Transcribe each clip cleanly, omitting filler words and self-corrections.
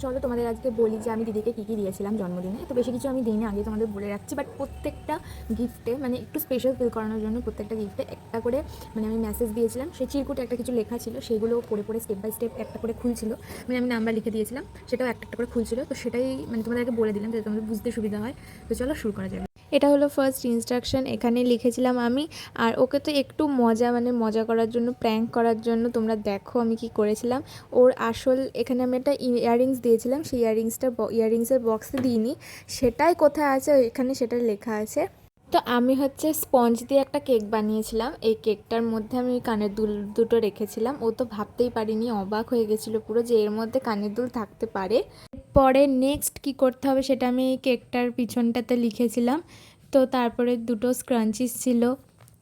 চলো তোমাদের আজকে বলি যে আমি দিদিকে কী কী দিয়েছিলাম জন্মদিনে। তো বেশি কিছু আমি দিইনি, আগে তোমাদের বলে রাখছি, বাট প্রত্যেকটা গিফটে মানে একটু স্পেশাল ফিল করানোর জন্য প্রত্যেকটা গিফটে একটা করে মানে আমি মেসেজ দিয়েছিলাম। সেই চিরকুটে একটা কিছু লেখা ছিল, সেগুলো পড়ে পড়ে স্টেপ বাই স্টেপ একটা করে খুলছিল, মানে আমি নাম্বার লিখে দিয়েছিলাম, সেটাও একটা একটা করে খুলছিল। তো সেটাই মানে তোমাদেরকে বলে দিলাম যাতে তোমাদের বুঝতে সুবিধা হয়। তো চলো শুরু করা যাবে। এটা হলো ফার্স্ট ইনস্ট্রাকশন, এখানে লিখেছিলাম আমি। আর ওকে তো একটু মজা করার জন্য, প্র্যাঙ্ক করার জন্য তোমরা দেখো আমি কি করেছিলাম। ওর আসল এখানে আমি একটা ইয়াররিংস দিয়েছিলাম, সেই ইয়াররিংসের বক্সে দিইনি, সেটাই কোথায় আছে এখানে সেটা লেখা আছে। তো আমি হচ্ছে স্পঞ্জ দিয়ে একটা কেক বানিয়েছিলাম, এই কেকটার মধ্যে আমি কানের দুল দুটো রেখেছিলাম। ও তো ভাবতেই পারিনি, অবাক হয়ে গেছিলো পুরো যে এর মধ্যে কানের দুল থাকতে পারে। পরে নেক্সট কি করতে হবে সেটা আমি এই কেকটার পিছনটাতে লিখেছিলাম। তো তারপরে দুটো স্ক্রাঞ্চিস ছিল,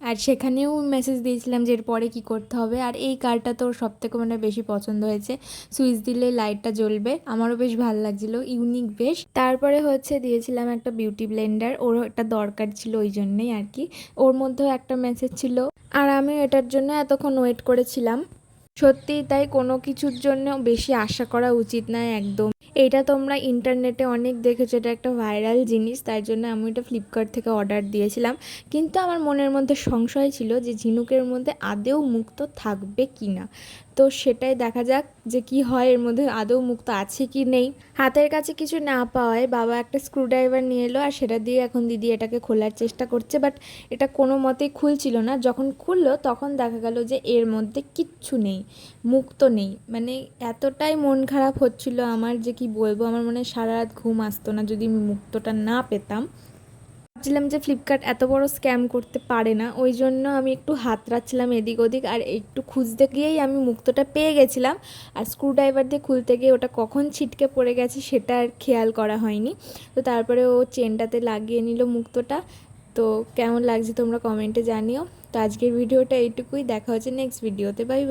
আর সেখানেও মেসেজ দিয়েছিলাম যে এরপরে কী করতে হবে। আর এই কারটা তো সব থেকে মানে বেশি পছন্দ হয়েছে, সুইচ দিলে লাইটটা জ্বলবে, আমারও বেশ ভালো লাগছিলো, ইউনিক বেশ। তারপরে হচ্ছে দিয়েছিলাম একটা বিউটি ব্লেন্ডার, ওর একটা দরকার ছিল ওই জন্যেই আর কি। ওর মধ্যেও একটা মেসেজ ছিল, আর আমি এটার জন্য এতক্ষণ ওয়েট করেছিলাম। সত্যিই তাই, কোনো কিছুর জন্য বেশি আশা করা উচিত নয় একদম। এটা তোমরা ইন্টারনেটে অনেক দেখেছো, এটা একটা ভাইরাল জিনিস, তাই জন্য আমি এটা ফ্লিপকার্ট থেকে অর্ডার দিয়েছিলাম। কিন্তু আমার মনের মধ্যে সংশয় ছিল যে ঝিনুকের মধ্যে আদৌ মুক্ত থাকবে কি না। তো সেটাই দেখা যাক যে কি হয়, এর মধ্যে আদৌ মুক্ত আছে কি নেই। হাতের কাছে কিছু না পাওয়ায় বাবা একটা স্ক্রুড্রাইভার নিয়ে এলো, আর সেটা দিয়ে এখন দিদি এটাকে খোলার চেষ্টা করছে, বাট এটা কোনো মতেই খুলছিল না। যখন খুললো তখন দেখা গেল যে এর মধ্যে কিচ্ছু নেই, মুক্ত নেই। মানে এতটাই মন খারাপ হচ্ছিল আমার যে কি বলবো, আমার মনে হয় সারা রাত ঘুম আসতো না যদি মুক্তটা না পেতাম। ভাবছিলাম যে ফ্লিপকার্ট এত বড় স্ক্যাম করতে পারে না, ওই জন্য আমি একটু হাতড়াচ্ছিলাম এদিক ওদিক, আর একটু খুঁজতে গিয়েই আমি মুক্তটা পেয়ে গেছিলাম। আর স্ক্রুড্রাইভার দিয়ে খুলতে গিয়ে ওটা কখন ছিটকে পড়ে গেছে সেটা আর খেয়াল করা হয়নি। তো তারপরে ও চেনটাতে লাগিয়ে নিল মুক্তটা। তো কেমন লাগছে তোমরা কমেন্টে জানিও। তো আজকের ভিডিওটা এইটুকুই, দেখা হচ্ছে নেক্সট ভিডিওতে, বাই বাই।